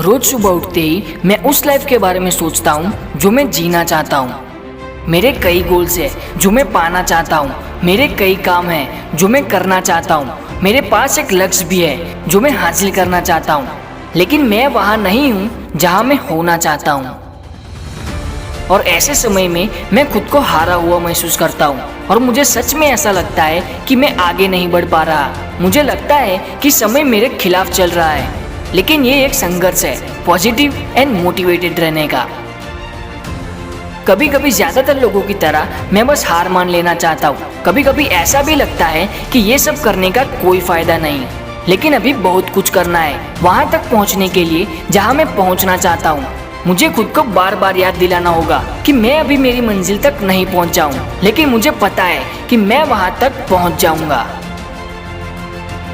रोज सुबह उठते ही मैं उस लाइफ के बारे में सोचता हूँ जो मैं जीना चाहता हूँ। मेरे कई गोल्स हैं जो मैं पाना चाहता हूँ। मेरे कई काम हैं जो मैं करना चाहता हूँ। मेरे पास एक लक्ष्य भी है जो मैं हासिल करना चाहता हूँ, लेकिन मैं वहाँ नहीं हूँ जहाँ मैं होना चाहता हूँ। और ऐसे समय में मैं खुद को हारा हुआ महसूस करता हूँ और मुझे सच में ऐसा लगता है कि मैं आगे नहीं बढ़ पा रहा। मुझे लगता है कि समय मेरे खिलाफ चल रहा है, लेकिन ये एक संघर्ष है पॉजिटिव एंड मोटिवेटेड रहने का। कभी कभी ज़्यादातर लोगों की तरह मैं बस हार मान लेना चाहता हूँ। कभी कभी ऐसा भी लगता है कि ये सब करने का कोई फ़ायदा नहीं, लेकिन अभी बहुत कुछ करना है वहाँ तक पहुँचने के लिए जहाँ मैं पहुँचना चाहता हूँ। मुझे खुद को बार बार याद दिलाना होगा कि मैं अभी मेरी मंजिल तक नहीं पहुँचा हूँ, लेकिन मुझे पता है कि मैं वहाँ तक पहुँच जाऊँगा।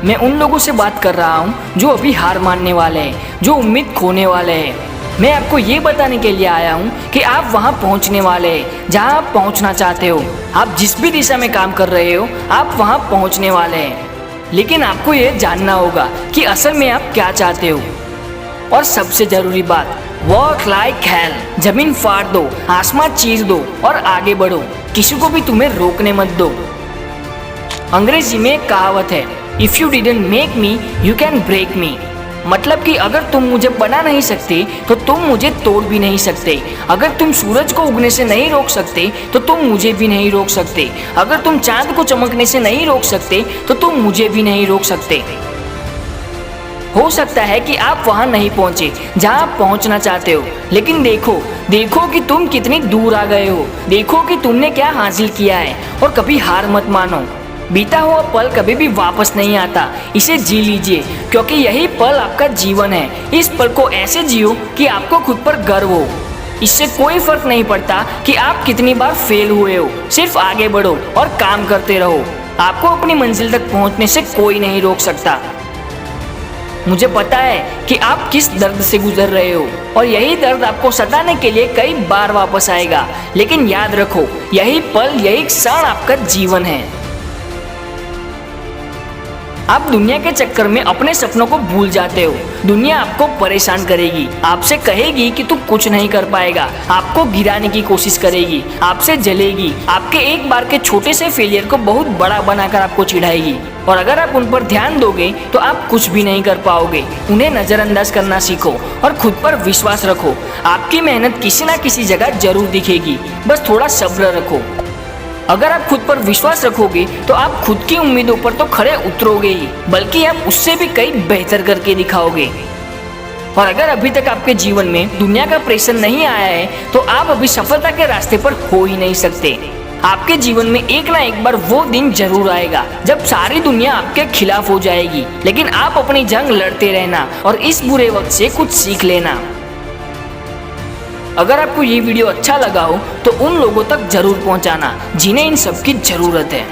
मैं उन लोगों से बात कर रहा हूँ जो अभी हार मानने वाले हैं, जो उम्मीद खोने वाले हैं। मैं आपको ये बताने के लिए आया हूँ कि आप वहाँ पहुँचने वाले हैं जहाँ आप पहुँचना चाहते हो। आप जिस भी दिशा में काम कर रहे हो, आप वहाँ पहुँचने वाले हैं, लेकिन आपको ये जानना होगा कि असल में आप क्या चाहते हो। और सबसे ज़रूरी बात, वर्क लाइक हेल। जमीन फाड़ दो, आसमान चीर दो और आगे बढ़ो। किसी को भी तुम्हें रोकने मत दो। अंग्रेजी में एक कहावत है, if you didn't make me you can break me. मतलब कि अगर तुम मुझे बना नहीं सकते तो तुम मुझे तोड़ भी नहीं सकते। अगर तुम सूरज को उगने से नहीं रोक सकते तो तुम मुझे भी नहीं रोक सकते। अगर तुम चांद को चमकने से नहीं रोक सकते तो तुम मुझे भी नहीं रोक सकते। हो सकता है कि आप वहां नहीं पहुंचे जहां आप पहुंचना चाहते हो, लेकिन देखो कि तुम कितनी दूर आ गए हो। देखो कि तुमने क्या हासिल किया है और कभी हार मत मानो। बीता हुआ पल कभी भी वापस नहीं आता, इसे जी लीजिए, क्योंकि यही पल आपका जीवन है। इस पल को ऐसे जियो कि आपको खुद पर गर्व हो। इससे कोई फर्क नहीं पड़ता कि आप कितनी बार फेल हुए हो, सिर्फ आगे बढ़ो और काम करते रहो। आपको अपनी मंजिल तक पहुंचने से कोई नहीं रोक सकता। मुझे पता है कि आप किस दर्द से गुजर रहे हो और यही दर्द आपको सताने के लिए कई बार वापस आएगा, लेकिन याद रखो, यही पल, यही क्षण आपका जीवन है। आप दुनिया के चक्कर में अपने सपनों को भूल जाते हो। दुनिया आपको परेशान करेगी, आपसे कहेगी कि तू कुछ नहीं कर पाएगा, आपको गिराने की कोशिश करेगी, आपसे जलेगी, आपके एक बार के छोटे से फेलियर को बहुत बड़ा बनाकर आपको चिढ़ाएगी। और अगर आप उन पर ध्यान दोगे तो आप कुछ भी नहीं कर पाओगे। उन्हें नज़रअंदाज करना सीखो और खुद पर विश्वास रखो। आपकी मेहनत किसी न किसी जगह जरूर दिखेगी, बस थोड़ा सब्र रखो। अगर आप खुद पर विश्वास रखोगे तो आप खुद की उम्मीदों पर तो खरे उतरोगे ही, बल्कि आप उससे भी कई बेहतर करके दिखाओगे। और अगर अभी तक आपके जीवन में दुनिया का प्रेशर नहीं आया है तो आप अभी सफलता के रास्ते पर हो ही नहीं सकते। आपके जीवन में एक ना एक बार वो दिन जरूर आएगा जब सारी दुनिया आपके खिलाफ हो जाएगी, लेकिन आप अपनी जंग लड़ते रहना और इस बुरे वक्त से कुछ सीख लेना। अगर आपको ये वीडियो अच्छा लगा हो तो उन लोगों तक जरूर पहुंचाना जिन्हें इन सब की जरूरत है।